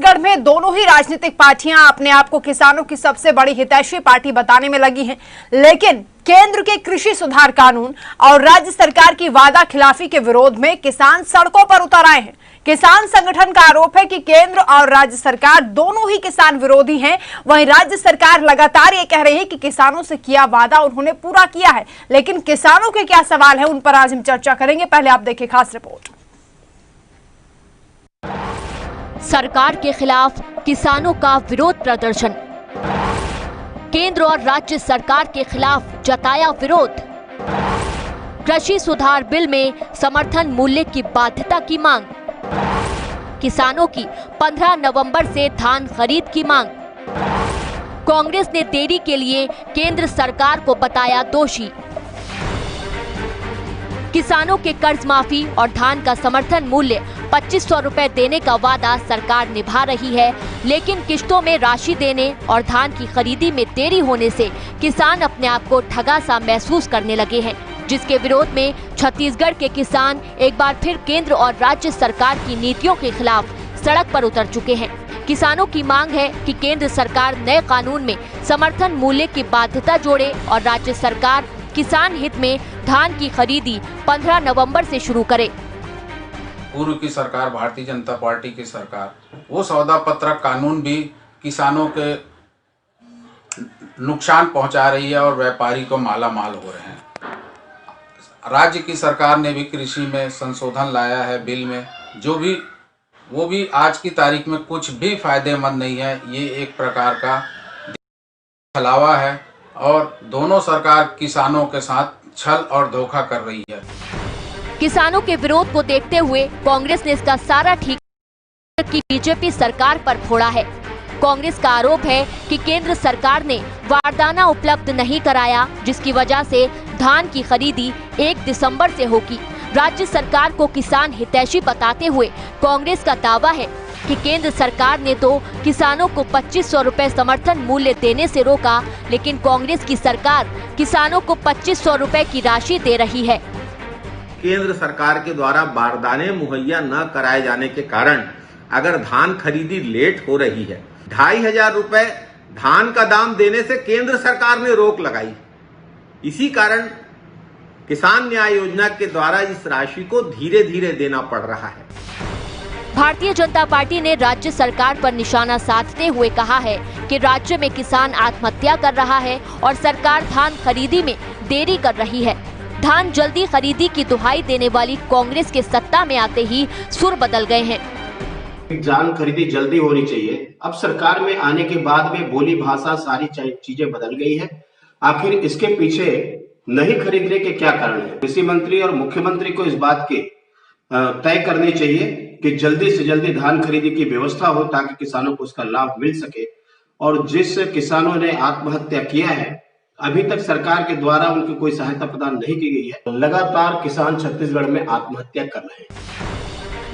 छत्तीसगढ़ में दोनों ही राजनीतिक पार्टियां अपने आप को किसानों की सबसे बड़ी हितैषी पार्टी बताने में लगी हैं, लेकिन केंद्र के कृषि सुधार कानून और राज्य सरकार की वादा खिलाफी के विरोध में किसान सड़कों पर उतर आए हैं। किसान संगठन का आरोप है कि केंद्र और राज्य सरकार दोनों ही किसान विरोधी हैं। वहीं राज्य सरकार लगातार ये कह रही है कि किसानों से किया वादा उन्होंने पूरा किया है, लेकिन किसानों के क्या सवाल है उन पर आज हम चर्चा करेंगे। पहले आप देखिए खास रिपोर्ट। सरकार के खिलाफ किसानों का विरोध प्रदर्शन। केंद्र और राज्य सरकार के खिलाफ जताया विरोध। कृषि सुधार बिल में समर्थन मूल्य की बाध्यता की मांग। किसानों की 15 नवंबर से धान खरीद की मांग। कांग्रेस ने देरी के लिए केंद्र सरकार को बताया दोषी। किसानों के कर्ज माफी और धान का समर्थन मूल्य 2500 रुपए देने का वादा सरकार निभा रही है, लेकिन किश्तों में राशि देने और धान की खरीदी में देरी होने से किसान अपने आप को ठगा सा महसूस करने लगे हैं, जिसके विरोध में छत्तीसगढ़ के किसान एक बार फिर केंद्र और राज्य सरकार की नीतियों के खिलाफ सड़क पर उतर चुके हैं। किसानों की मांग है कि केंद्र सरकार नए कानून में समर्थन मूल्य की बाध्यता जोड़े और राज्य सरकार किसान हित में धान की खरीदी 15 नवंबर से शुरू करे। पूर्व की सरकार, भारतीय जनता पार्टी की सरकार, वो सौदा पत्रक कानून भी किसानों के नुकसान पहुंचा रही है और व्यापारी को माला माल हो रहे हैं। राज्य की सरकार ने भी कृषि में संशोधन लाया है बिल में, वो भी आज की तारीख में कुछ भी फायदेमंद नहीं है। ये एक प्रकार का छलावा है और दोनों सरकार किसानों के साथ छल और धोखा कर रही है। किसानों के विरोध को देखते हुए कांग्रेस ने इसका सारा ठिकाना की बीजेपी सरकार पर फोड़ा है। कांग्रेस का आरोप है कि केंद्र सरकार ने बारदाना उपलब्ध नहीं कराया, जिसकी वजह से धान की खरीदी 1 दिसंबर से होगी। राज्य सरकार को किसान हितैषी बताते हुए कांग्रेस का दावा है कि केंद्र सरकार ने तो किसानों को 2500 रुपए समर्थन मूल्य देने से रोका, लेकिन कांग्रेस की सरकार किसानों को 2500 रुपए की राशि दे रही है। केंद्र सरकार के द्वारा बारदाने मुहैया न कराए जाने के कारण अगर धान खरीदी लेट हो रही है, 2500 रुपए धान का दाम देने से केंद्र सरकार ने रोक लगाई। इसी कारण किसान न्याय योजना के द्वारा इस राशि को धीरे धीरे देना पड़ रहा है। भारतीय जनता पार्टी ने राज्य सरकार पर निशाना साधते हुए कहा है कि राज्य में किसान आत्महत्या कर रहा है और सरकार धान खरीदी में देरी कर रही है। धान जल्दी खरीदी की दुहाई देने वाली कांग्रेस के सत्ता में आते ही सुर बदल गए हैं। धान खरीदी जल्दी होनी चाहिए। अब सरकार में आने के बाद में बोली भाषा सारी चीजें बदल गई है। आखिर इसके पीछे नहीं खरीदने के क्या कारण है? कृषि मंत्री और मुख्यमंत्री को इस बात के तय करनी चाहिए कि जल्दी से जल्दी धान खरीदी की व्यवस्था हो ताकि किसानों को उसका लाभ मिल सके। और जिस किसानों ने आत्महत्या किया है, अभी तक सरकार के द्वारा उनकी कोई सहायता प्रदान नहीं की गई है। लगातार किसान छत्तीसगढ़ में आत्महत्या कर रहे हैं।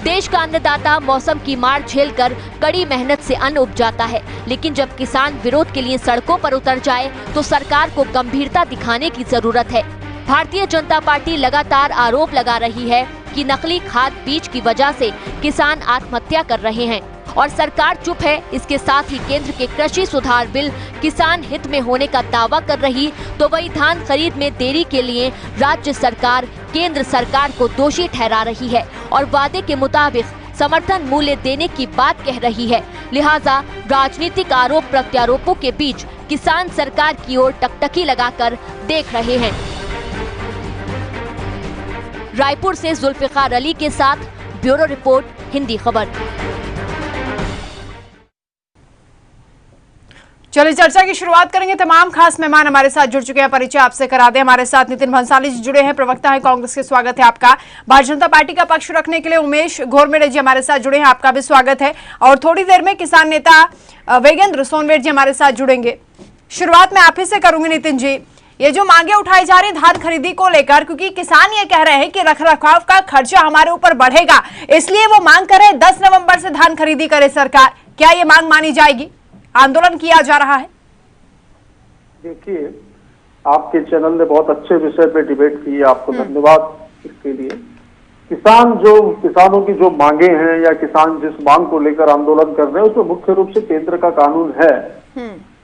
देश का अन्नदाता मौसम की मार झेलकर कड़ी मेहनत से अन्न उपजाता है, लेकिन जब किसान विरोध के लिए सड़कों पर उतर जाए तो सरकार को गंभीरता दिखाने की जरूरत है। भारतीय जनता पार्टी लगातार आरोप लगा रही है कि नकली खाद बीज की वजह से किसान आत्महत्या कर रहे हैं और सरकार चुप है। इसके साथ ही केंद्र के कृषि सुधार बिल किसान हित में होने का दावा कर रही, तो वही धान खरीद में देरी के लिए राज्य सरकार केंद्र सरकार को दोषी ठहरा रही है और वादे के मुताबिक समर्थन मूल्य देने की बात कह रही है। लिहाजा राजनीतिक आरोप प्रत्यारोपों के बीच किसान सरकार की ओर टकटकी लगाकर देख रहे हैं। रायपुर से जुल्फिकार अली के साथ ब्यूरो रिपोर्ट, हिंदी खबर। चलिए चर्चा की शुरुआत करेंगे। तमाम खास मेहमान हमारे साथ जुड़ चुके हैं, परिचय आपसे करा दें। हमारे साथ नितिन भंसाली जी जुड़े हैं, प्रवक्ता है कांग्रेस के, स्वागत है आपका। भारतीय जनता पार्टी का पक्ष रखने के लिए उमेश घोरमेड़े जी हमारे साथ जुड़े हैं, आपका भी स्वागत है। और थोड़ी देर में किसान नेता वेगेंद्र सोनवेट जी हमारे साथ जुड़ेंगे। शुरुआत में आप ही से करूंगी नितिन जी, ये जो मांगे उठाई जा रही धान खरीदी को लेकर, क्योंकि किसान ये कह रहे हैं कि रखरखाव का खर्चा हमारे ऊपर बढ़ेगा, इसलिए वो मांग कर रहे हैं 10 नवंबर से धान खरीदी करे सरकार। क्या ये मांग मानी जाएगी? आंदोलन किया जा रहा है। देखिए, आपके चैनल ने बहुत अच्छे विषय पे डिबेट की है, आपको धन्यवाद इसके लिए। किसानों की जो मांगे हैं या किसान जिस मांग को लेकर आंदोलन कर रहे हैं उसमें मुख्य रूप से केंद्र का कानून है।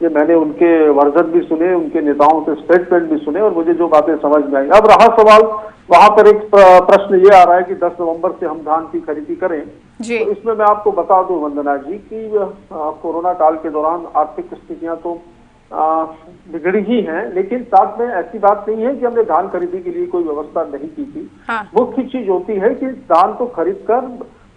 ये मैंने उनके वर्जन भी सुने, उनके नेताओं के स्टेटमेंट भी सुने और मुझे जो बातें समझ में आई। अब रहा सवाल, वहां पर एक प्रश्न ये आ रहा है कि 10 नवंबर से हम धान की खरीदी करें जी। तो इसमें मैं आपको बता दूं वंदना जी कि कोरोना काल के दौरान आर्थिक स्थितियां तो बिगड़ी ही हैं, लेकिन साथ में ऐसी बात नहीं है कि हमने धान खरीदी के लिए कोई व्यवस्था नहीं की थी। हाँ। मुख्य चीज होती है कि धान को खरीद कर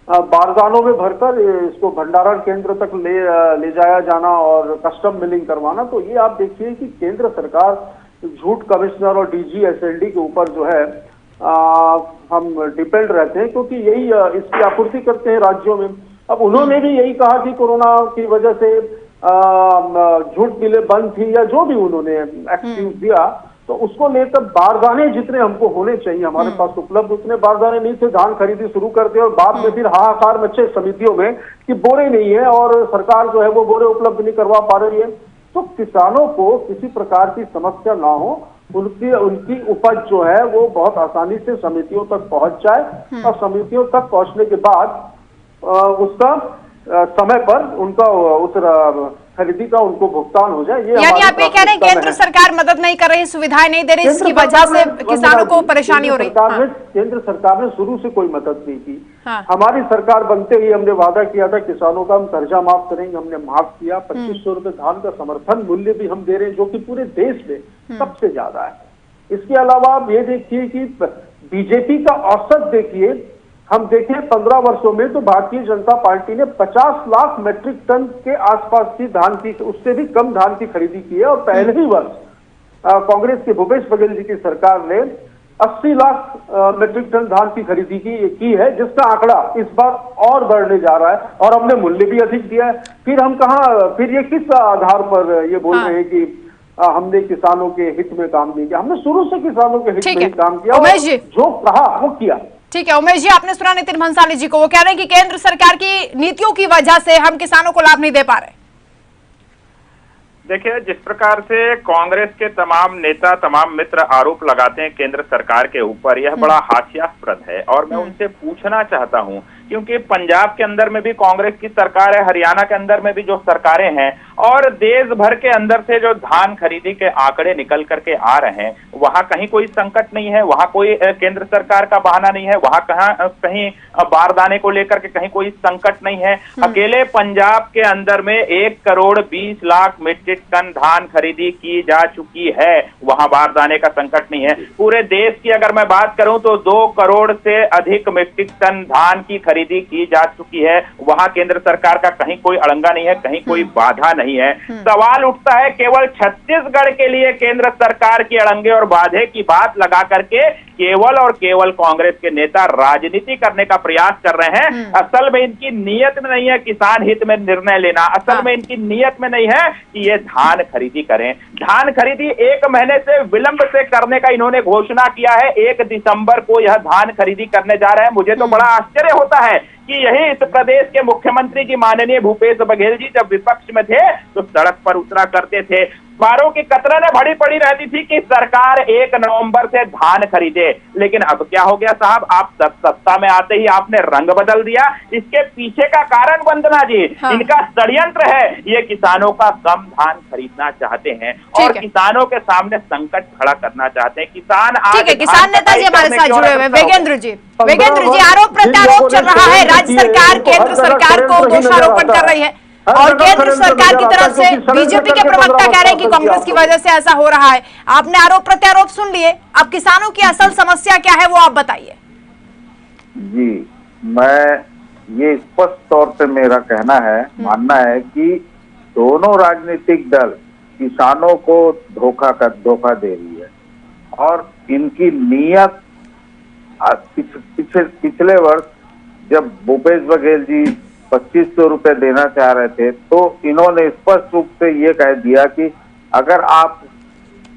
बारदानों में भरकर इसको भंडारण केंद्र तक ले जाया जाना और कस्टम मिलिंग करवाना। तो ये आप देखिए कि केंद्र सरकार झूठ कमिश्नर और डीजी एसएलडी के ऊपर जो है हम डिपेंड रहते हैं, क्योंकि यही इसकी आपूर्ति करते हैं राज्यों में। अब उन्होंने भी यही कहा कि कोरोना की वजह से झूठ मिलें बंद थी या जो भी उन्होंने एक्सक्यूज दिया, तो उसको लेकर बारदाने जितने हमको होने चाहिए हमारे पास उपलब्ध उतने बारदाने नहीं थे। धान खरीदी शुरू कर दिए और बाद में फिर हाहाकार मचे समितियों में कि बोरे नहीं है और सरकार जो है वो बोरे उपलब्ध नहीं करवा पा रही है। तो किसानों को किसी प्रकार की समस्या ना हो, उनकी उपज जो है वो बहुत आसानी से समितियों तक पहुंच जाए और समितियों तक पहुंचने के बाद उसका समय पर उनका उस खरीदी का उनको भुगतान हो जाए। यानी आप ये कह रहे हैं केंद्र सरकार मदद नहीं कर रही, सुविधाएं नहीं दे रही, इसकी वजह से किसानों को परेशानी हो रही है। केंद्र सरकार ने शुरू से कोई मदद नहीं की। हाँ। हमारी सरकार बनते ही हमने वादा किया था किसानों का हम कर्जा माफ करेंगे, हमने माफ किया। 2500 रुपए धान का समर्थन मूल्य भी हम दे रहे हैं, जो कि पूरे देश में सबसे ज्यादा है। इसके अलावा आप ये देखिए कि बीजेपी का औसत देखिए, हम देखें 15 वर्षों में तो भारतीय जनता पार्टी ने 50 लाख मेट्रिक टन के आसपास की धान की, उससे भी कम धान की खरीदी की है। और पहले ही वर्ष कांग्रेस के भूपेश बघेल जी की सरकार ने 80 लाख मेट्रिक टन धान की खरीदी की है, जिसका आंकड़ा इस बार और बढ़ने जा रहा है और हमने मूल्य भी अधिक दिया है। फिर ये किस आधार पर ये बोल रहे हैं कि हमने किसानों के हित में काम नहीं किया? हमने शुरू से किसानों के हित में ही काम किया और जो कहा वो किया। ठीक है उमेश जी, आपने सुना नितिन भंसाली जी को, वो कह रहे हैं कि केंद्र सरकार की नीतियों की वजह से हम किसानों को लाभ नहीं दे पा रहे। देखिए, जिस प्रकार से कांग्रेस के तमाम नेता, तमाम मित्र आरोप लगाते हैं केंद्र सरकार के ऊपर, यह बड़ा हास्यास्पद है। और मैं उनसे पूछना चाहता हूं, क्योंकि पंजाब के अंदर में भी कांग्रेस की सरकार है, हरियाणा के अंदर में भी जो सरकारें हैं, और देश भर के अंदर से जो धान खरीदी के आंकड़े निकल करके आ रहे हैं, वहां कहीं कोई संकट नहीं है, वहां कोई केंद्र सरकार का बहाना नहीं है, वहां कहीं बारदाने को लेकर के कहीं कोई संकट नहीं है। अकेले पंजाब के अंदर में 1 करोड़ 20 लाख मीट्रिक टन धान खरीदी की जा चुकी है, वहां बारदाने का संकट नहीं है। पूरे देश की अगर मैं बात करूं तो 2 करोड़ से अधिक मीट्रिक टन धान की खरीदी की जा चुकी है, वहां केंद्र सरकार का कहीं कोई अड़ंगा नहीं है, कहीं कोई बाधा नहीं है। सवाल उठता है केवल छत्तीसगढ़ के लिए केंद्र सरकार की अड़ंगे और बाधे की बात लगा करके केवल और केवल कांग्रेस के नेता राजनीति करने का प्रयास कर रहे हैं। असल में इनकी नीयत में नहीं है किसान हित में निर्णय लेना, असल में इनकी नीयत में नहीं है कि ये धान खरीदी करें। धान खरीदी 1 महीने से विलंब से करने का इन्होंने घोषणा किया है, 1 दिसंबर को यह धान खरीदी करने जा रहे हैं। मुझे तो बड़ा आश्चर्य होता है कि यही इस प्रदेश के मुख्यमंत्री जी माननीय भूपेश बघेल जी जब विपक्ष में थे तो सड़क पर उतरा करते थे, बारों की कतरने भरी पड़ी रहती थी कि सरकार 1 नवंबर से धान खरीदे। लेकिन अब क्या हो गया साहब, आप सत्ता में आते ही आपने रंग बदल दिया। इसके पीछे का कारण वंदना जी, इनका षड्यंत्र है। ये किसानों का कम धान खरीदना चाहते हैं और किसानों के सामने संकट खड़ा करना चाहते हैं। किसान नेता जी हमारे साथ जुड़े हुए वेगेंद्र जी, आरोप प्रत्यारोप चल रहा है, राज्य सरकार केंद्र सरकार को दोषारोपण कर रही है और केंद्र सरकार की तरफ से बीजेपी के प्रवक्ता कह रहे हैं कि कांग्रेस की वजह से ऐसा हो रहा है। आपने आरोप प्रत्यारोप सुन लिए, अब किसानों की असल समस्या क्या है वो आप बताइए। जी, मैं ये स्पष्ट तौर पे मेरा कहना है, मानना है कि दोनों राजनीतिक दल किसानों को धोखा दे रही है और इनकी नीयत पिछले वर्ष जब भूपेश बघेल जी 2500 रुपए देना चाह रहे थे तो इन्होंने स्पष्ट रूप से ये कह दिया कि अगर आप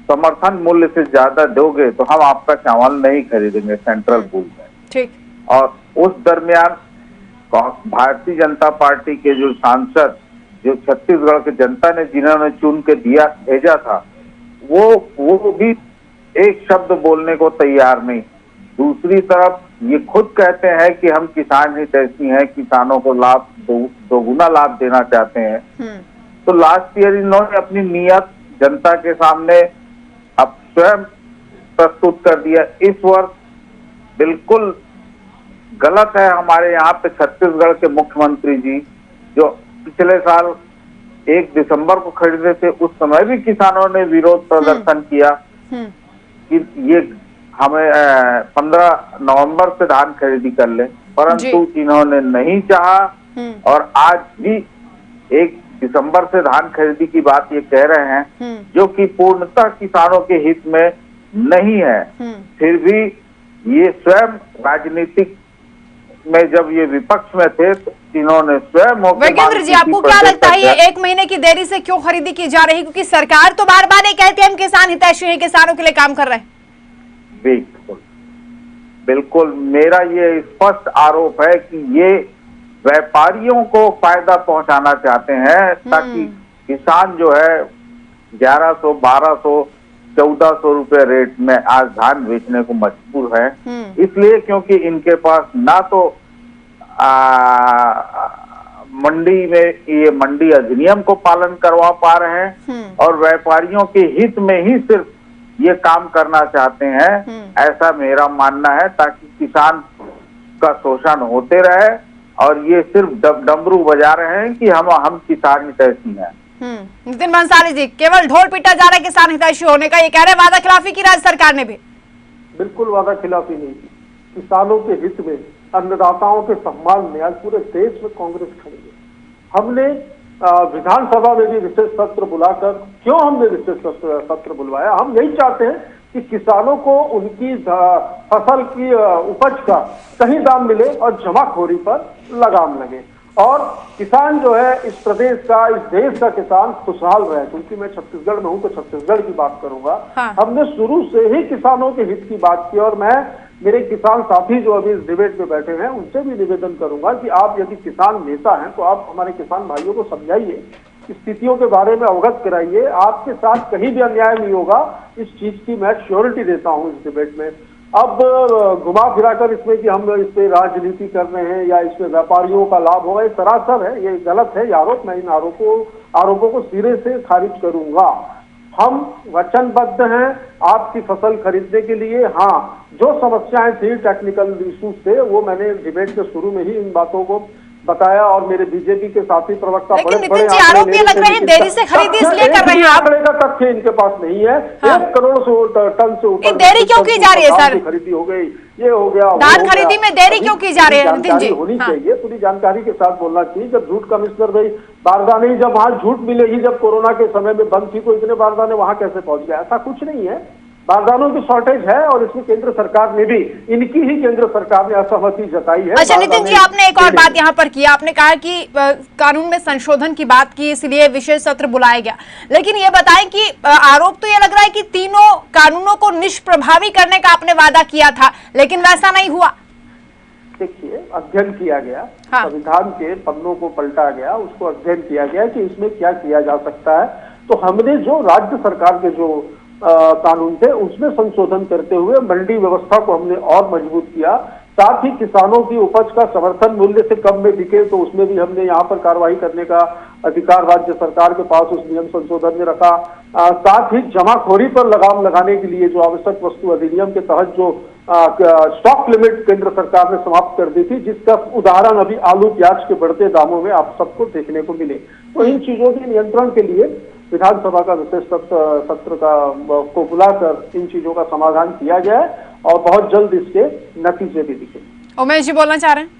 समर्थन मूल्य से ज्यादा दोगे तो हम आपका चावल नहीं खरीदेंगे सेंट्रल पूल में। ठीक। और उस दरमियान भारतीय जनता पार्टी के जो सांसद, जो छत्तीसगढ़ की जनता ने जिन्होंने चुन के भेजा था, वो भी एक शब्द बोलने को तैयार नहीं। दूसरी तरफ ये खुद कहते हैं कि हम किसान हितैषी हैं, किसानों को लाभ दोगुना लाभ देना चाहते हैं। तो लास्ट ईयर इन्होंने अपनी नीयत जनता के सामने अब स्वयं प्रस्तुत कर दिया। इस वर्ष बिल्कुल गलत है। हमारे यहाँ पे छत्तीसगढ़ के मुख्यमंत्री जी जो पिछले साल 1 दिसंबर को खरीदे थे, उस समय भी किसानों ने विरोध प्रदर्शन किया कि ये हमें 15 नवंबर से धान खरीदी कर ले, परंतु इन्होंने नहीं चाहा और आज भी 1 दिसंबर से धान खरीदी की बात ये कह रहे हैं, जो कि पूर्णतः किसानों के हित में नहीं है। फिर भी ये स्वयं राजनीतिक में जब ये विपक्ष में थे तो इन्होंने स्वयं। वैकेंद्र जी, आपको क्या लगता है ये 1 महीने की देरी से क्यों खरीदी की जा रही है? क्योंकि सरकार तो बार बार ये कहती है हम किसान हितैषी हैं, किसानों के लिए काम कर रहे हैं। बिल्कुल मेरा ये स्पष्ट आरोप है कि ये व्यापारियों को फायदा पहुंचाना चाहते हैं, ताकि किसान जो है 1100, 1200, 1400 रुपए रेट में आज धान बेचने को मजबूर है। इसलिए क्योंकि इनके पास ना तो मंडी में ये मंडी अधिनियम को पालन करवा पा रहे हैं और व्यापारियों के हित में ही सिर्फ ये काम करना चाहते हैं, ऐसा मेरा मानना है, ताकि किसान का शोषण होते रहे और ये सिर्फ डमरू बजा रहे हैं कि हम किसान हितैषी हैं। नितिन भंसाली जी, केवल ढोल पीटा जा रहा है किसान हितैषी होने का, ये कह रहे वादा खिलाफी की राज्य सरकार ने भी। बिल्कुल वादा खिलाफी नहीं की। किसानों के हित में, अन्नदाताओं के सम्मान में आज पूरे देश में कांग्रेस खड़ी है। हमने विधानसभा में भी विशेष सत्र बुलाकर, क्यों हमने विशेष सत्र बुलवाया? हम यही चाहते हैं कि किसानों को उनकी फसल की उपज का सही दाम मिले और जमाखोरी पर लगाम लगे और किसान जो है इस प्रदेश का, इस देश का किसान खुशहाल रहे। क्योंकि मैं छत्तीसगढ़ में हूं तो छत्तीसगढ़ की बात करूंगा। हमने शुरू से ही किसानों के हित की बात की और मैं मेरे किसान साथी जो अभी इस डिबेट में बैठे हैं उनसे भी निवेदन करूंगा कि आप यदि किसान नेता हैं तो आप हमारे किसान भाइयों को समझाइए, स्थितियों के बारे में अवगत कराइए। आपके साथ कहीं भी अन्याय नहीं होगा, इस चीज की मैं श्योरिटी देता हूं इस डिबेट में। अब घुमा फिराकर इसमें कि हम इस पे राजनीति कर रहे हैं या इसमें व्यापारियों का लाभ होगा, ये सरासर है, ये गलत है ये आरोप। मैं इन आरोपों को सिरे से खारिज करूंगा। हम वचनबद्ध हैं आपकी फसल खरीदने के लिए। हाँ, जो समस्याएं थी टेक्निकल इश्यूज से, वो मैंने डिबेट के शुरू में ही इन बातों को बताया और मेरे बीजेपी के साथी प्रवक्ता बड़े आरोप ये लग रहे हैं देरी से खरीदी इसलिए कर रहे हैं आप। आंकड़े का तथ्य इनके पास नहीं है। 1 करोड़ टन से ऊपर देरी क्यों की जा रही है सर? खरीदी हो गई, ये हो गया, धान खरीदी में देरी क्यों की जा रही है? नितिन जी, होनी चाहिए, पूरी जानकारी के साथ बोलना चाहिए। जब झूठ कमिश्नर भाई बारदाने, जब वहां झूठ मिले ही, जब कोरोना के समय में बंद थी तो इतने बारदाने वहां कैसे पहुंच गया? ऐसा कुछ नहीं है। बारदानों की शॉर्टेज है और इसमें केंद्र सरकार ने भी, इनकी ही केंद्र सरकार ने असहमति जताई है। अच्छा नितिन जी, आपने एक और बात यहाँ पर की, आपने कहा कि कानून में संशोधन की बात की इसलिए विशेष सत्र बुलाया गया, लेकिन ये बताएं कि आरोप तो ये लग रहा है कि तीनों कानूनों को निष्प्रभावी करने का आपने वादा किया था, लेकिन वैसा नहीं हुआ। देखिए, अध्ययन किया गया, संविधान के पन्नों को पलटा गया, उसको अध्ययन किया गया कि इसमें क्या किया जा सकता है। तो हमने जो राज्य सरकार के जो कानून थे उसमें संशोधन करते हुए मंडी व्यवस्था को हमने और मजबूत किया। साथ ही किसानों की उपज का समर्थन मूल्य से कम में बिके तो उसमें भी हमने यहाँ पर कार्रवाई करने का अधिकार राज्य सरकार के पास उस नियम संशोधन में रखा। साथ ही जमाखोरी पर लगाम लगाने के लिए जो आवश्यक वस्तु अधिनियम के तहत जो स्टॉक लिमिट केंद्र सरकार ने समाप्त कर दी थी, जिसका उदाहरण अभी आलू प्याज के बढ़ते दामों में आप सबको देखने को मिले। तो इन चीजों के नियंत्रण के लिए विधानसभा का विशेष सत्र को बुलाकर इन चीजों का समाधान किया जाए और बहुत जल्द इसके नतीजे भी दिखे। उमेश जी बोलना चाह रहे हैं।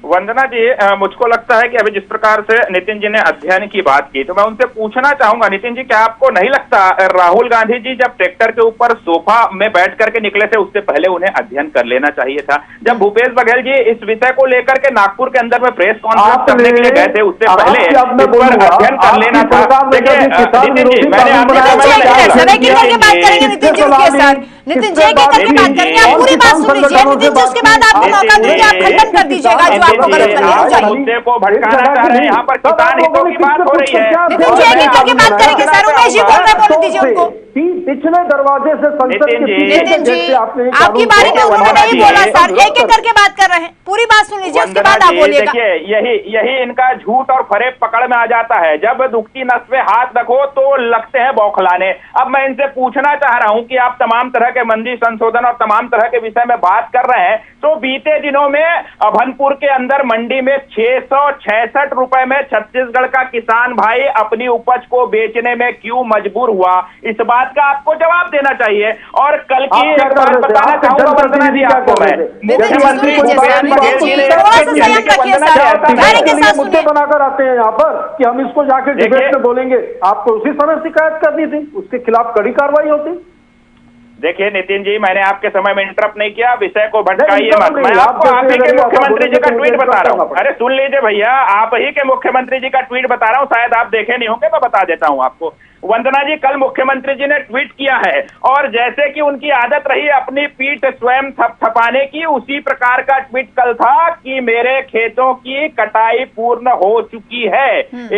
वंदना जी, मुझको लगता है कि अभी जिस प्रकार से नितिन जी ने अध्ययन की बात की, तो मैं उनसे पूछना चाहूंगा, नितिन जी क्या आपको नहीं लगता राहुल गांधी जी जब ट्रैक्टर के ऊपर सोफा में बैठ करके निकले थे उससे पहले उन्हें अध्ययन कर लेना चाहिए था? जब भूपेश बघेल जी इस विषय को लेकर के नागपुर के अंदर में प्रेस कॉन्फ्रेंस करने के लिए गए थे उससे पहले अध्ययन कर लेना था। देखिए नितिन जी, मैंने नितिन जी एक करके बात करेंगे, आप पूरी बात सुन लीजिए नितिन जी, उसके बाद आपको मौका दूंगी, आप खंडन कर दीजिएगा जो आपको गलत लगे। हो जाइए मुद्दे को भटकाना चाह रहे हैं, यहाँ पर किसान हितों की बात हो रही है। नितिन जी एक करके बात करेंगे सर, उमेश जी बोल रहे, बोल दीजिए उनको। पिछले दरवाजे से संसद के पीछे नितिन जी आपकी बारी में उन्होंने नहीं बोला सर, एक एक करके बात कर रहे हैं, पूरी बात सुन लीजिए उसके बाद आप बोलिएगा। देखिए यही इनका झूठ और फरेब पकड़ में आ जाता है। जब दुखती नस पे हाथ रखो तो लगते हैं बौखलाने। अब मैं इनसे पूछना चाह रहा हूं कि आप तमाम तरह के मंदी संशोधन और तमाम तरह के विषय में बात कर रहे हैं, तो बीते दिनों में अभनपुर के अंदर मंडी में 666 रुपए में छत्तीसगढ़ का किसान भाई अपनी उपज को बेचने में क्यों मजबूर हुआ, इस बात का आपको जवाब देना चाहिए। और कल की एक बात बताना चाहूंगा वंदना जी आपको, मैं मुख्यमंत्री मुद्दे बनाकर आते हैं यहाँ पर कि हम इसको जाके डिबेट में बोलेंगे, आपको उसी समय शिकायत करनी थी, उसके खिलाफ कड़ी कार्रवाई होती। देखिए नितिन जी, मैंने आपके समय में इंटरप्ट नहीं किया, विषय को भटकाइए मत। मैं आपको आप ही के मुख्यमंत्री जी का ट्वीट बता रहा हूँ। अरे सुन लीजिए भैया, आप ही के मुख्यमंत्री जी का ट्वीट बता रहा हूँ, शायद आप देखे नहीं होंगे, मैं बता देता हूँ आपको। वंदना जी, कल मुख्यमंत्री जी ने ट्वीट किया है और जैसे कि उनकी आदत रही अपनी पीठ स्वयं थपथपाने की, उसी प्रकार का ट्वीट कल था कि मेरे खेतों की कटाई पूर्ण हो चुकी है।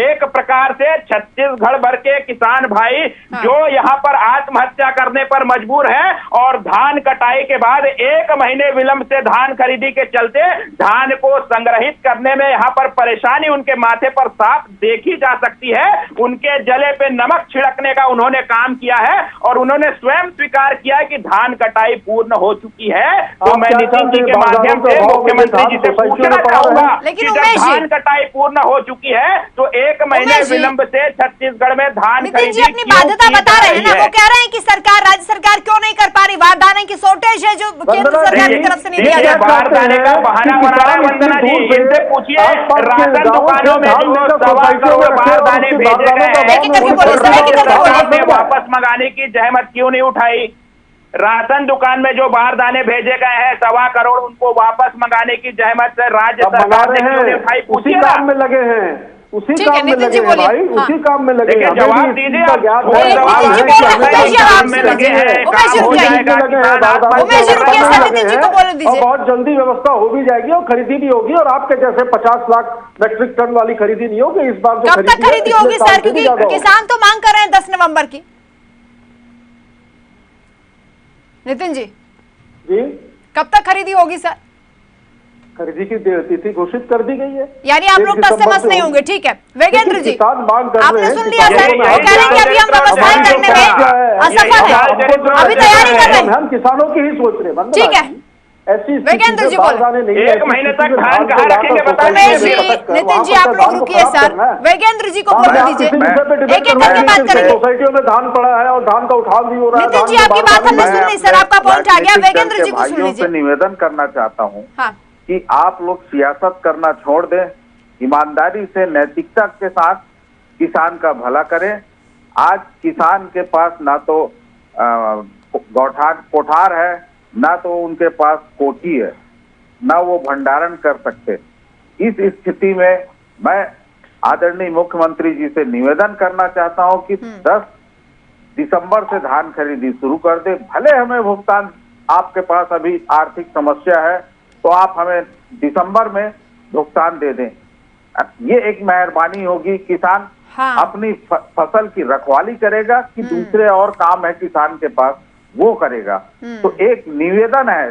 एक प्रकार से छत्तीसगढ़ भर के किसान भाई जो यहाँ पर आत्महत्या करने पर मजबूर है और धान कटाई के बाद 1 महीने विलंब से धान खरीदी के चलते धान को संग्रहित करने में यहाँ पर परेशानी उनके माथे पर साफ देखी जा सकती है। उनके जले पे नमक छिड़कने का उन्होंने काम किया है और उन्होंने स्वयं स्वीकार किया कि धान कटाई पूर्ण हो चुकी है। तो मैं नितिन जी के माध्यम से मुख्यमंत्री जी से पूछना चाहूंगा कि जब धान कटाई पूर्ण हो चुकी है तो 1 महीने विलंब से छत्तीसगढ़ में धान खरीदी अपनी बाध्यता बता रहे हैं ना, वो कह रहे हैं कि सरकार, राज्य सरकार क्यों नहीं कर पा रही, बारदाने की शॉर्टेज है जो केंद्र सरकार की तरफ से नहीं दिया जाता। बारदाने का बहाना बना रहा है वंदना जी, इनसे पूछिए राशन दुकानों में जो 1.25 करोड़ बारदाने भेजे गए हैं आपने वापस मंगाने की जहमत क्यों नहीं उठाई? राशन दुकान में जो बारदाने भेजे गए हैं 1.25 करोड़, उनको वापस मंगाने की जहमत राज्य सरकार ने क्यों नहीं उठाई? उसी काम में लगे हैं, उसी काम में लगे हैं भाई, उसी काम में लगे हैं। जवाब दीजिए, और बहुत जल्दी व्यवस्था हो भी जाएगी और खरीदी भी होगी और आपके जैसे 50 लाख मेट्रिक टन वाली खरीदी नहीं होगी इस बार। कब तक खरीदी होगी सर, क्योंकि किसान तो मांग कर रहे हैं 10 नवंबर की। नितिन जी कब तक खरीदी होगी सर? खरीदी की तिथि घोषित कर दी गई है, यानी आप लोग टस से मस नहीं होंगे। ठीक है वेगेंद्र जी, आपने सुन लिया सर, वो कह रहे हैं कि अभी हम व्यवस्थाएं करने में असफल है, अभी तैयारी कर रहे हैं, हम किसानों की ही सोच रहे हैं। ठीक है वेगेंद्र जी बोले 1 महीने तक धान कहाँ रखेंगे बताइए। नितिन जी आप लोग रुकिए सर, वेगेंद्र जी को बोलने दीजिए, एक एक करके बात करेंगे। सोसाइटियों में धान पड़ा है और धान का उठाव भी हो रहा है। नितिन जी आपकी बात हमने सुन ली सर, आपका पॉइंट आ गया, वेगेंद्र जी को सुन लीजिए। निवेदन करना चाहता हूँ कि आप लोग सियासत करना छोड़ दें, ईमानदारी से नैतिकता के साथ किसान का भला करें। आज किसान के पास ना तो कोठार है, ना तो उनके पास कोठी है, ना वो भंडारण कर सकते। इस स्थिति में मैं आदरणीय मुख्यमंत्री जी से निवेदन करना चाहता हूं कि 10 दिसंबर से धान खरीदी शुरू कर दे। भले हमें भुगतान, आपके पास अभी आर्थिक समस्या है तो आप हमें दिसंबर में भुगतान दे दें। ये एक मेहरबानी होगी। किसान अपनी फसल की रखवाली करेगा कि दूसरे और काम है किसान के पास, वो करेगा। तो एक निवेदन है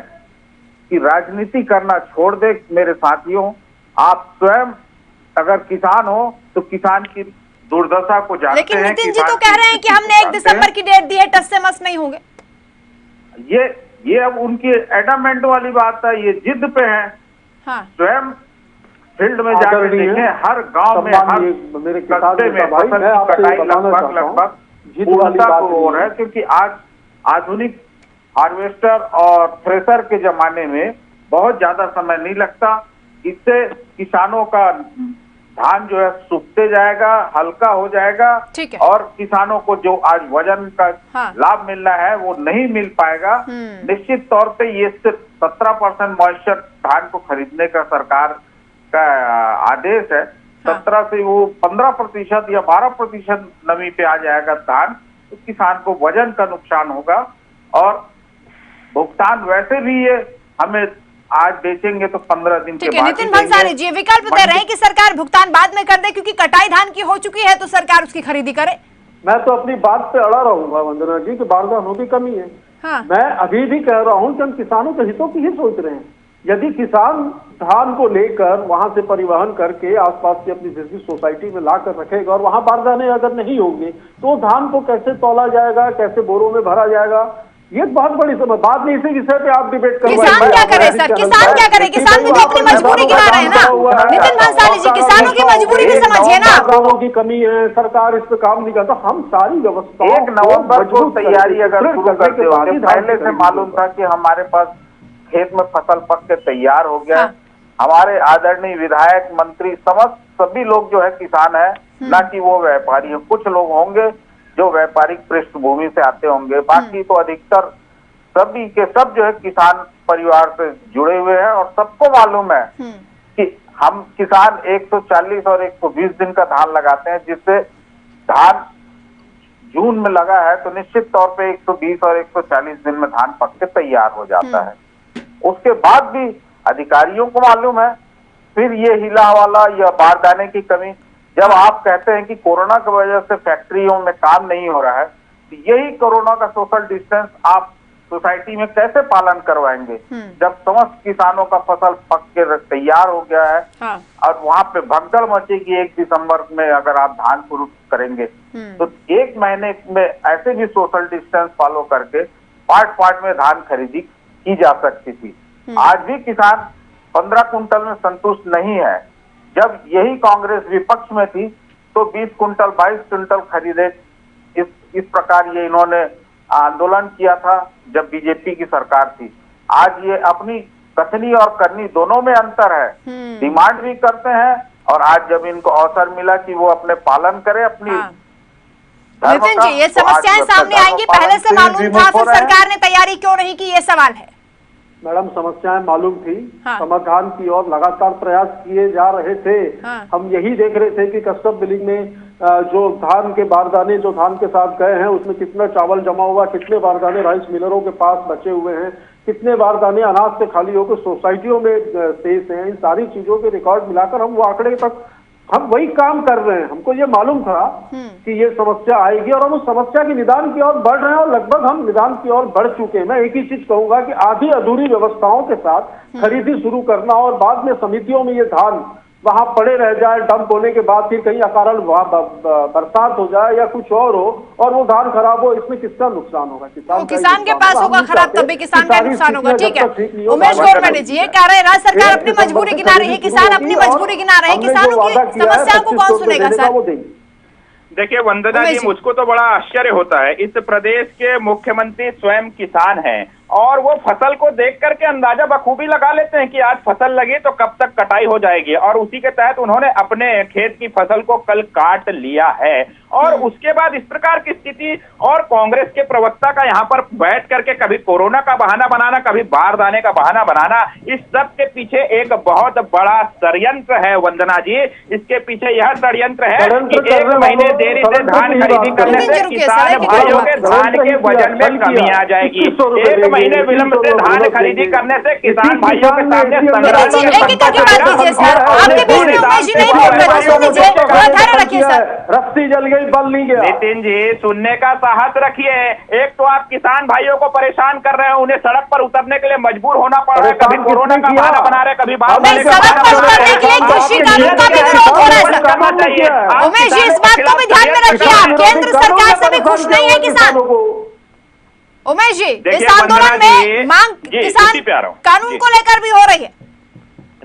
कि राजनीति करना छोड़ दे मेरे साथियों। आप स्वयं अगर किसान हो तो किसान की दुर्दशा को जानते हैं। लेकिन नितिन जी तो कह रहे हैं कि हमने 1 दिसंबर की डेट दी है, टस से मस नहीं होंगे। ये अब उनकी एडमेंट वाली बात है, ये जिद पे है। स्वयं फील्ड में जाकर देखें, हर गांव में, हर कस्बे में फसल की कटाई लगभग पूर्णता को हो रहा है, क्योंकि आज आधुनिक हार्वेस्टर और थ्रेशर के जमाने में बहुत ज्यादा समय नहीं लगता। इससे किसानों का धान जो है सूखते जाएगा, हल्का हो जाएगा और किसानों को जो आज वजन का लाभ मिलना है वो नहीं मिल पाएगा। निश्चित तौर पे ये सिर्फ 17% मॉइस्चर धान को खरीदने का सरकार का आदेश है। 17 से वो 15% या 12% नमी पे आ जाएगा धान, तो किसान को वजन का नुकसान होगा और भुगतान वैसे भी ये हमें आज बेचेंगे तो 15 दिन के ठीक है। बाद नितिन ही देंगे। भंसाली जी, विकल्प दे रहे हैं कि सरकार भुगतान बाद में कर दे क्योंकि कटाई धान की हो चुकी है तो सरकार उसकी खरीदी करे। मैं तो अपनी बात पे अड़ा रहूंगा वंदना जी कि बारदानों की कमी है। हाँ। मैं अभी भी कह रहा हूं कि हम किसानों के हितों की ही सोच रहे हैं। यदि किसान धान को लेकर वहां से परिवहन करके आसपास की अपनी बिजनेस सोसाइटी में ला कर रखेगा और वहां बारदाने अगर नहीं होंगे तो धान को कैसे तौला जाएगा, कैसे बोरों में भरा जाएगा, ये बहुत बड़ी समस्या। बाद में इसी विषय पे आप डिबेट करें। किसान क्या करे सर, किसान क्या करे? किसान भी तो अपनी मजबूरी गिना रहे हैं ना। नितिन भंसाली जी, किसानों की मजबूरी भी समझिए ना। बारदानों की कमी है, सरकार इस पे काम नहीं करता। हम सारी व्यवस्था 1 नवंबर को तैयारी अगर शुरू करते होंगे, पहले से मालूम था कि हमारे पास खेत में फसल पक के तैयार हो गया। हाँ। हमारे आदरणीय विधायक, मंत्री, समस्त सभी लोग जो है किसान है, ना कि वो व्यापारी है। कुछ लोग होंगे जो व्यापारिक पृष्ठभूमि से आते होंगे, बाकी तो अधिकतर सभी के सब जो है किसान परिवार से जुड़े हुए हैं। और सबको मालूम है कि हम किसान 140 और 120 दिन का धान लगाते हैं, जिससे धान जून में लगा है तो निश्चित तौर पे 120 और 140 दिन में धान पक के तैयार हो जाता है। उसके बाद भी अधिकारियों को मालूम है। फिर ये हिला वाला या बारदाने की कमी, जब आप कहते हैं कि कोरोना की वजह से फैक्ट्रियों में काम नहीं हो रहा है, तो यही कोरोना का सोशल डिस्टेंस आप सोसाइटी में कैसे पालन करवाएंगे जब समस्त किसानों का फसल पक के तैयार हो गया है। हाँ। और वहां पे भगदड़ मचेगी 1 दिसंबर में अगर आप धान शुरू करेंगे तो 1 महीने में ऐसे भी सोशल डिस्टेंस फॉलो करके पार्ट में धान खरीदी की जा सकती थी। आज भी किसान 15 कुंटल में संतुष्ट नहीं है। जब यही कांग्रेस विपक्ष में थी तो 20 कुंटल 22 कुंटल खरीदे। इस प्रकार ये इन्होंने आंदोलन किया था जब बीजेपी की सरकार थी। आज ये अपनी कथनी और करनी दोनों में अंतर है। डिमांड भी करते हैं और आज जब इनको अवसर मिला कि वो अपने पालन करें अपनी नितिन जी, ये समस्याएं सामने आएंगी, पहले से मालूम था, फिर सरकार ने तैयारी क्यों नहीं की, ये सवाल है। मैडम, समस्याएं मालूम थी। हाँ। समाधान की ओर लगातार प्रयास किए जा रहे थे। हाँ। हम यही देख रहे थे कि कस्टम बिलिंग में जो धान के बारदाने जो धान के साथ गए हैं उसमें कितना चावल जमा हुआ, कितने बारदाने राइस मिलरों के पास बचे हुए हैं, कितने बारदाने अनाज से खाली होकर सोसाइटियों में शेष हैं। इन सारी चीजों के रिकॉर्ड मिलाकर हम वो आंकड़े तक हम वही काम कर रहे हैं। हमको ये मालूम था कि ये समस्या आएगी और हम उस समस्या के निदान की ओर बढ़ रहे हैं और लगभग हम निदान की ओर बढ़ चुके हैं। मैं एक ही चीज कहूंगा कि आधी अधूरी व्यवस्थाओं के साथ खरीदी शुरू करना और बाद में समितियों में ये धान वहां पड़े रह जाए, डंप होने के बाद फिर कहीं अकारण बरसात हो जाए या कुछ और हो और वो धान खराब हो, इसमें किसका नुकसान होगा? किसान के पास होगा खराब, तभी किसान का नुकसान होगा। ठीक है, उमेश गोरमेडे जी, ये कह रहे हैं राज्य सरकार अपनी मजबूरी गिना रही है, किसान अपनी मजबूरी गिना रहे हैं, किसानों की समस्याओं को कौन सुनेगा सर? देखिए वंदना जी, मुझको तो बड़ा आश्चर्य होता है। इस प्रदेश के मुख्यमंत्री स्वयं किसान हैं और वो फसल को देख करके अंदाजा बखूबी लगा लेते हैं कि आज फसल लगी तो कब तक कटाई हो जाएगी, और उसी के तहत उन्होंने अपने खेत की फसल को कल काट लिया है। और उसके बाद इस प्रकार की स्थिति, और कांग्रेस के प्रवक्ता का यहाँ पर बैठ करके कभी कोरोना का बहाना बनाना, कभी बारदाने का बहाना बनाना, इस सब के पीछे एक बहुत बड़ा षड्यंत्र है वंदना जी। इसके पीछे यह षड्यंत्र है कि 1 महीने देरी से धान खरीदी करने से किसान भाइयों के धान के वजन में कमी आ जाएगी। 1 महीने विलंब से धान खरीदी करने से किसान भाइयों के सामने रस्सी जल गई, बल नहीं गया। नितिन जी, सुनने का साहस रखिए। एक तो आप किसान भाइयों को परेशान कर रहे हैं, उन्हें सड़क पर उतरने के लिए मजबूर होना पड़ रहा है। कभी कोरोना का बहाना बना रहे, कभी बारदाने का बहाना बना रहे। कृषि कानून का भी विरोध हो रहा है सर। उमेश जी, इस बात को भी ध्यान में रखिए, आप केंद्र सरकार से भी खुश नहीं है किसान। उमेश जी, इस आंदोलन में मांग किसान कानून को लेकर भी हो रही है।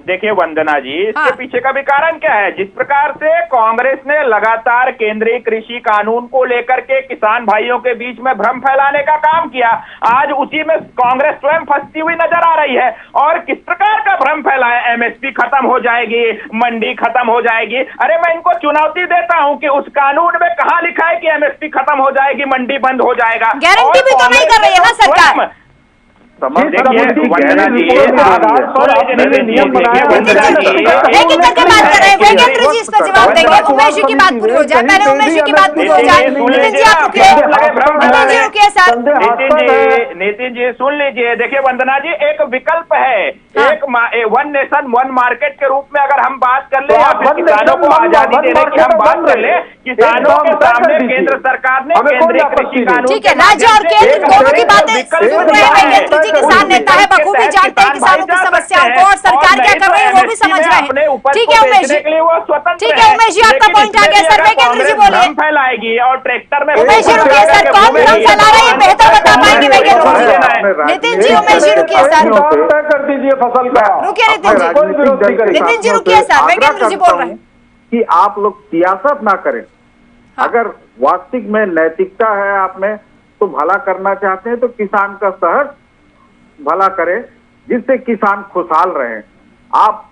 देखिए वंदना जी, इसके पीछे का भी कारण क्या है? जिस प्रकार से कांग्रेस ने लगातार केंद्रीय कृषि कानून को लेकर के किसान भाइयों के बीच में भ्रम फैलाने का काम किया, आज उसी में कांग्रेस स्वयं फंसती हुई नजर आ रही है। और किस प्रकार का भ्रम फैलाया, एमएसपी खत्म हो जाएगी, मंडी खत्म हो जाएगी। अरे मैं इनको चुनौती देता हूं कि उस कानून में कहां लिखा है कि एमएसपी खत्म हो जाएगी, मंडी बंद हो जाएगा? गारंटी भी तो नहीं कर रही है ना सरकार। समर्थन वंदना जी, एक एक करके बात कर रहे हैं। वेगेंद्र जी इस पर जवाब देंगे। उमेश जी की बात पूरी हो जाए, पहले उमेश जी की बात पूरी हो जाए। नितिन जी आप रुकिए, नितिन जी रुकिए सर। नितिन जी सुन लीजिए, देखिए वंदना जी, एक विकल्प है, एक वन नेशन वन मार्केट के रूप में अगर हम बात कर ले, या फिर किसानों को आजादी देने की हम बात कर ले, किसानों के सामने केंद्र सरकार ने केंद्रीय कृषि कानून, ठीक है, राज्य और केंद्र दोनों की बातें सुन रहे हैं। वेगेंद्र जी किसान नेता है, बखूबी जानते हैं किसानों की समस्याओं को, और सरकार क्या कर रही है वो भी समझ रहे हैं। ठीक है उमेश जी, ठीक है उमेश जी, आपका पॉइंट आ गया सर। वेगेंद्र जी बोलिए। फैलाएगी और ट्रैक्टर में उमेश जी रुकिए सर, कौन भ्रम फैला रहा है बेहतर बता पाएंगे वेगेंद्र जी। नितिन जी, उमेश जी रुकिए सर, तय कर दीजिए फसल का। रुकिए नितिन जी, नितिन जी रुकिए सर, वेगेंद्र जी बोल रहे हैं कि आप लोग सियासत ना करें। अगर वास्तविक में नैतिकता है आप में, तो भला करना चाहते हैं तो किसान का सहर्ष भला करें, जिससे किसान खुशहाल रहे। आप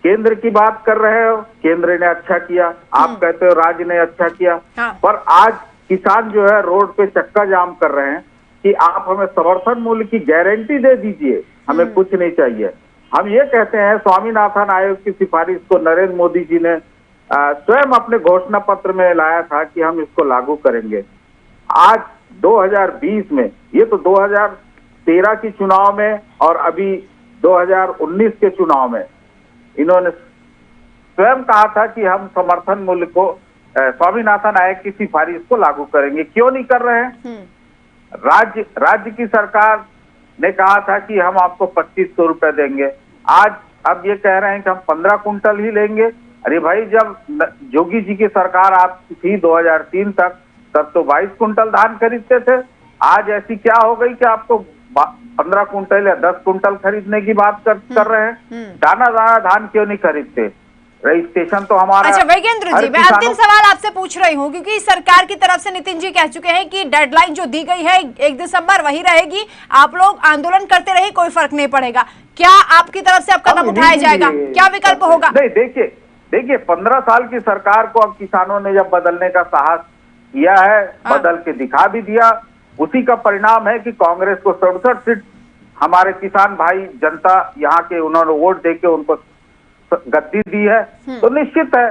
केंद्र की बात कर रहे हो, केंद्र ने अच्छा किया, आप कहते हो राज्य ने अच्छा किया, पर आज किसान जो है रोड पे चक्का जाम कर रहे हैं कि आप हमें समर्थन मूल्य की गारंटी दे दीजिए, हमें कुछ नहीं चाहिए। हम ये कहते हैं, स्वामीनाथन आयोग की सिफारिश को नरेंद्र मोदी जी ने स्वयं अपने घोषणा पत्र में लाया था कि हम इसको लागू करेंगे। आज 2020 में, ये तो 2013 की चुनाव में और अभी 2019 के चुनाव में इन्होंने स्वयं कहा था कि हम समर्थन मूल्य को स्वामीनाथन आयोग की सिफारिश को लागू करेंगे। क्यों नहीं कर रहे हैं? राज्य की सरकार ने कहा था कि हम आपको 2500 रुपए देंगे, आज अब ये कह रहे हैं कि हम 15 कुंटल ही लेंगे। अरे भाई, जब जोगी जी की सरकार आप थी 2003 तक, तब तो 22 कुंटल धान खरीदते थे। आज ऐसी क्या हो गई कि आपको 15 कुंटल या 10 कुंटल खरीदने की बात कर रहे हैं? दाना दाना धान क्यों नहीं खरीदते? रजिस्ट्रेशन तो हमारा। अच्छा वेगेंद्र जी, मैं अंतिम सवाल आपसे पूछ रही हूँ, क्योंकि सरकार की तरफ से नितिन जी कह चुके हैं कि डेडलाइन जो दी गई है 1 दिसंबर वही रहेगी, आप लोग आंदोलन करते रहे, कोई फर्क नहीं पड़ेगा। क्या आपकी तरफ से अब कदम उठाया जाएगा? क्या विकल्प होगा? नहीं, देखिए 15 साल की सरकार को अब किसानों ने जब बदलने का साहस किया है, बदल के दिखा भी दिया, उसी का परिणाम है कि कांग्रेस को 67 सीट हमारे किसान भाई जनता यहाँ के उन्होंने वोट देके उनको गद्दी दी है। तो निश्चित है,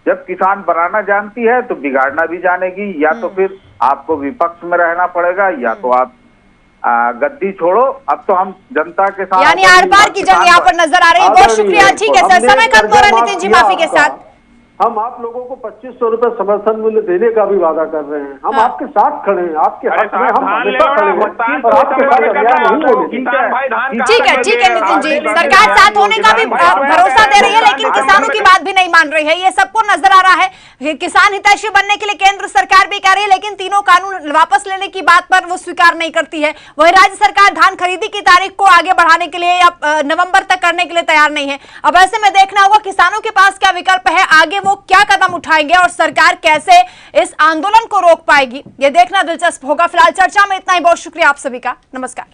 जब किसान बनाना जानती है तो बिगाड़ना भी जानेगी। या तो फिर आपको विपक्ष में रहना पड़ेगा, या तो आप गद्दी छोड़ो। अब तो हम जनता के साथ, यानी आर पार की जंग यहाँ पर नजर आ रही है। बहुत शुक्रिया। ठीक है सर, समय खत्म हो रहा है नितिन जी, माफी के साथ। हम आप लोगों को 2500 रुपए समर्थन मूल्य देने का भी वादा कर रहे हैं। हम आपके साथ खड़े हैं, आपके हक में हम हमेशा खड़े हैं और आपके साथ अन्याय नहीं होने। ठीक है नितिन जी, सरकार साथ होने का भी भरोसा दे रही है, लेकिन किसानों की बात भी नहीं मान रही है, ये सबको नजर आ रहा है। किसान हितैषी बनने के लिए केंद्र सरकार भी कह रही है, लेकिन तीनों कानून वापस लेने की बात पर वो स्वीकार नहीं करती है। वही राज्य सरकार धान खरीदी की तारीख को आगे बढ़ाने के लिए या नवंबर तक करने के लिए तैयार नहीं है। अब ऐसे में देखना होगा किसानों के पास क्या विकल्प है, आगे वो क्या कदम उठाएंगे और सरकार कैसे इस आंदोलन को रोक पाएगी, ये देखना दिलचस्प होगा। फिलहाल चर्चा में इतना ही। बहुत शुक्रिया आप सभी का। नमस्कार।